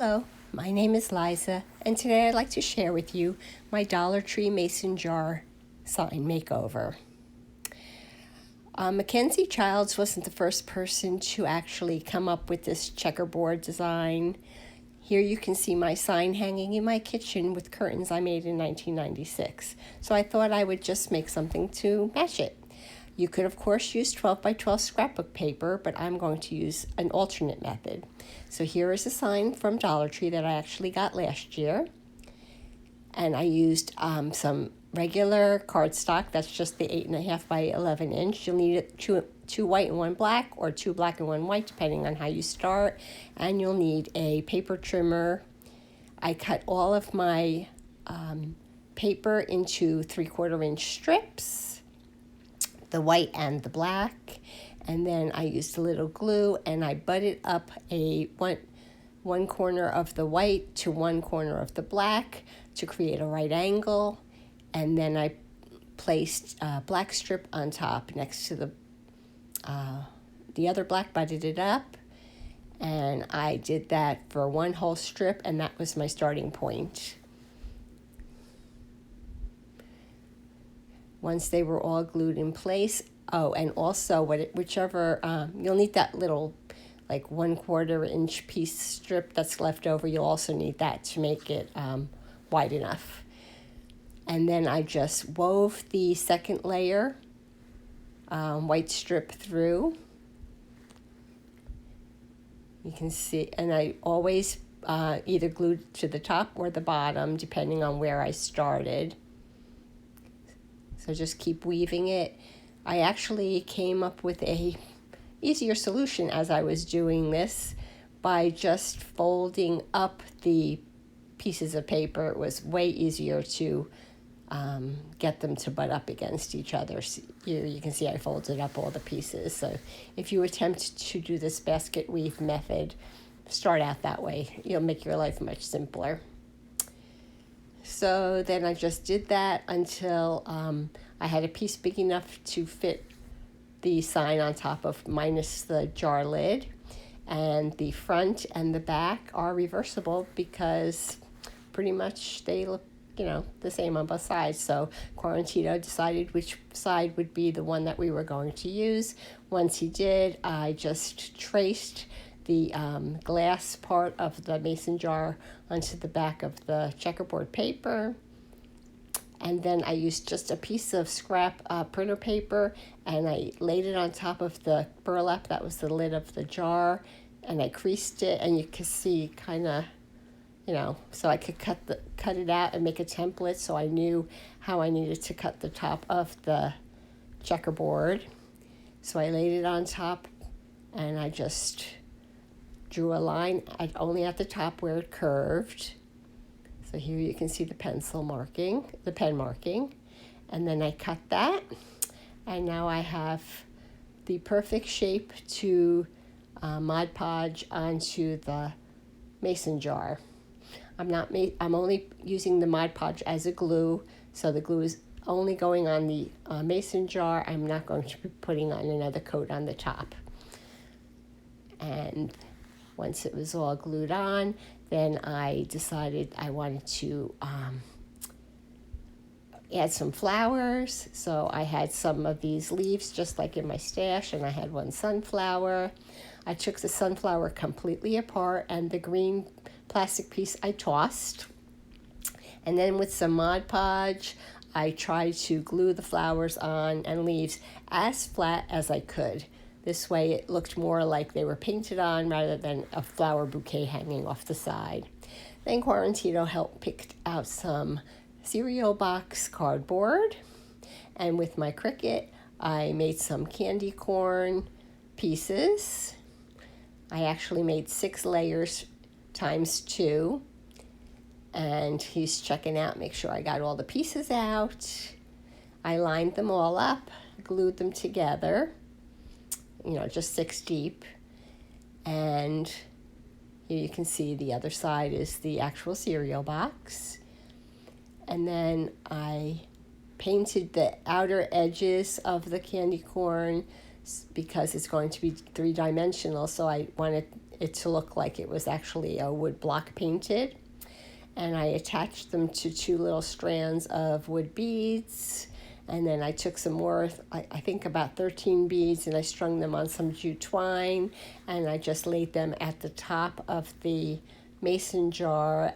Hello, my name is Liza, and today I'd like to share with you my Dollar Tree mason jar sign makeover. Mackenzie Childs wasn't the first person to actually come up with this checkerboard design. Here you can see my sign hanging in my kitchen with curtains I made in 1996. So I thought I would just make something to match it. You could, of course, use 12 by 12 scrapbook paper, but I'm going to use an alternate method. So here is a sign from Dollar Tree that I actually got last year. And I used some regular cardstock. That's just the 8.5 by 11 inch. You'll need two white and one black, or two black and one white, depending on how you start. And you'll need a paper trimmer. I cut all of my paper into 3/4 inch strips, the white and the black, and then I used a little glue and I butted up one corner of the white to one corner of the black to create a right angle, and then I placed a black strip on top next to the other black, butted it up, and I did that for one whole strip, and that was my starting point. Once they were all glued in place, and also you'll need that little like 1/4 inch piece strip that's left over. You'll also need that to make it wide enough. And then I just wove the second layer white strip through. You can see, and I always either glued to the top or the bottom, depending on where I started. So just keep weaving it. I actually came up with a easier solution as I was doing this by just folding up the pieces of paper. It was way easier to get them to butt up against each other. So you can see I folded up all the pieces. So if you attempt to do this basket weave method, start out that way. You'll make your life much simpler. So then I just did that until I had a piece big enough to fit the sign on top of, minus the jar lid. And the front and the back are reversible because pretty much they look, the same on both sides. So Quarantino decided which side would be the one that we were going to use. Once he did, I just traced the glass part of the mason jar onto the back of the checkerboard paper. And then I used just a piece of scrap printer paper, and I laid it on top of the burlap that was the lid of the jar, and I creased it, and you can see kind of, so I could cut it out and make a template, so I knew how I needed to cut the top of the checkerboard. So I laid it on top, and I just drew a line only at the top where it curved. So here you can see the pen marking, and then I cut that, and now I have the perfect shape to Mod Podge onto the mason jar. I'm only using the Mod Podge as a glue, so the glue is only going on the mason jar. I'm not going to be putting on another coat on the top. And once it was all glued on, then I decided I wanted to add some flowers. So I had some of these leaves just like in my stash, and I had one sunflower. I took the sunflower completely apart, and the green plastic piece I tossed. And then with some Mod Podge, I tried to glue the flowers on and leaves as flat as I could. This way it looked more like they were painted on rather than a flower bouquet hanging off the side. Then Quarantino helped pick out some cereal box cardboard. And with my Cricut, I made some candy corn pieces. I actually made 6 layers times 2. And he's checking out, make sure I got all the pieces out. I lined them all up, glued them together. Just 6 deep. And here you can see the other side is the actual cereal box. And then I painted the outer edges of the candy corn because it's going to be 3-dimensional, so I wanted it to look like it was actually a wood block painted. And I attached them to 2 little strands of wood beads. And then I took some more, I think about 13 beads, and I strung them on some jute twine. And I just laid them at the top of the mason jar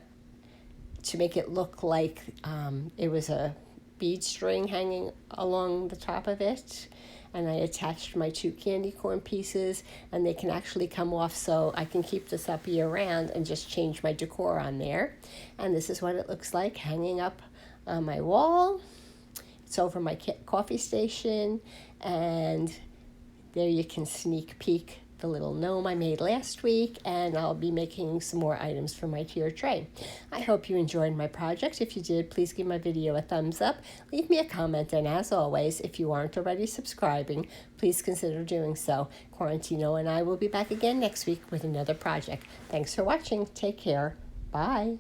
to make it look like it was a bead string hanging along the top of it. And I attached my 2 candy corn pieces, and they can actually come off, so I can keep this up year round and just change my decor on there. And this is what it looks like hanging up on my wall. It's over my coffee station, and there you can sneak peek the little gnome I made last week, and I'll be making some more items for my tier tray. I hope you enjoyed my project. If you did, please give my video a thumbs up, leave me a comment, and as always, if you aren't already subscribing, please consider doing so. Quarantino and I will be back again next week with another project. Thanks for watching. Take care. Bye.